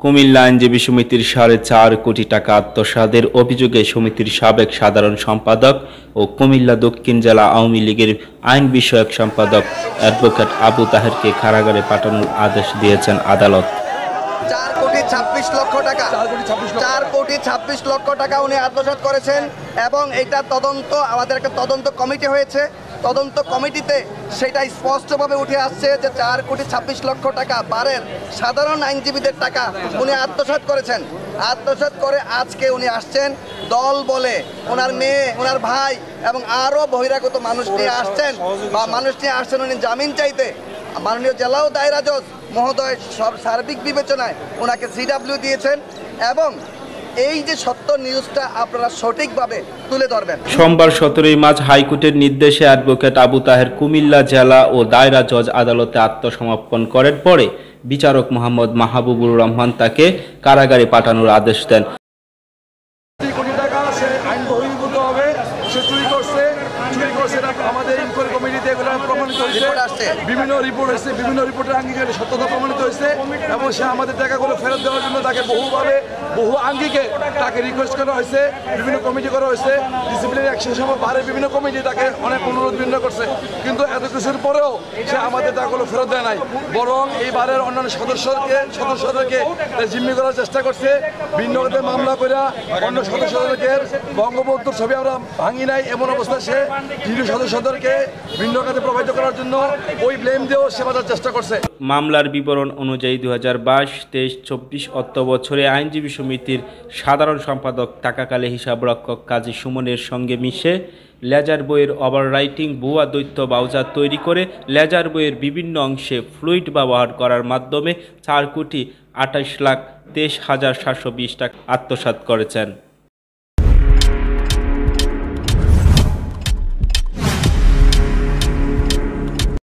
কুমিল্লা আইনজীবী সমিতির ৪.৫ কোটি টাকা আত্মসাতের অভিযোগে সমিতির সাবেক সাধারণ সম্পাদক ও কুমিল্লা দক্ষিণ জেলা আওয়ামী লীগের আইন বিষয়ক সম্পাদক অ্যাডভোকেট আবু তাহেরকে কারাগারে পাঠানোর আদেশ দিয়েছেন আদালত। 4 কোটি 26 লক্ষ টাকা উনি আত্মসাৎ করেছেন এবং এটা তদন্ত, আমাদের একটা তদন্ত কমিটি হয়েছে। তদন্ত কমিটিতে সেটা স্পষ্টভাবে উঠে আসছে যে 4 কোটি 26 লক্ষ টাকা বারের সাধারণ আইনজীবীদের টাকা উনি আত্মসাৎ করেছেন। আত্মসাৎ করে আজকে উনি আসছেন দল বলে, ওনার মেয়ে, ওনার ভাই এবং আরও বহিরাগত মানুষ নিয়ে আসছেন উনি জামিন চাইতে। মাননীয় জেলা ও দায়রা জজ মহোদয় সব সার্বিক বিবেচনায় ওনাকে সিডব্লিউ দিয়েছেন এবং এই যে সত্য নিউজটা আপনারা সঠিকভাবে তুলে ধরবেন। সোমবার 17 মার্চ হাইকোর্টের নির্দেশে অ্যাডভোকেট আবু তাহের কুমিল্লা জেলা ও দায়রা জজ আদালতে আত্মসমর্পণ করার পরে বিচারক মোহাম্মদ মাহবুবুর রহমান তাকে কারাগারে পাঠানোর আদেশ দেন। আমাদের ইনকোয়ারি কমিটিতে এগুলো প্রমাণিত হয়েছে, বিভিন্ন রিপোর্ট হয়েছে, বিভিন্ন রিপোর্টের আঙ্গিকের সত্যতা প্রমাণিত হয়েছে এবং সে আমাদের টাকাগুলো ফেরত দেওয়ার জন্য তাকে বহু আঙ্গিকে তাকে রিকোয়েস্ট করা হয়েছে, বিভিন্ন কমিটি করা হয়েছে, ডিসিপ্লিনারি অ্যাকশন সহ বারে বিভিন্ন কমিটি তাকে অনেক অনুরোধ বিনয় করছে, কিন্তু এত কিছুর পরেও সে আমাদের টাকাগুলো ফেরত দেয় নাই, বরং এই বারের অন্যান্য সদস্যদেরকে জিম্মি করার চেষ্টা করছে। ভিন্ন খাতে মামলা করে অন্য সদস্যদেরকে বঙ্গবন্ধুর ছবি আমরা ভাঙি নাই এমন অবস্থায় সে সদস্যদেরকে ভিন্ন খাতে প্রভাবিত করার জন্য ওই ব্লেম দিয়েও সে বাঁচার চেষ্টা করছে। মামলার বিবরণ অনুযায়ী 2022-23-24 অর্থ বছরে আইনজীবী সমিতির সাধারণ সম্পাদক টাকাকালে হিসাবরক্ষক কাজী সুমনের সঙ্গে মিশে লেজার বইয়ের ওভাররাইটিং ভুয়া দ্বৈত বাউচার তৈরি করে লেজার বইয়ের বিভিন্ন অংশে ফ্লুইড ব্যবহার করার মাধ্যমে 4 কোটি 28 লাখ 23,720 টাকা আত্মসাৎ করেছেন।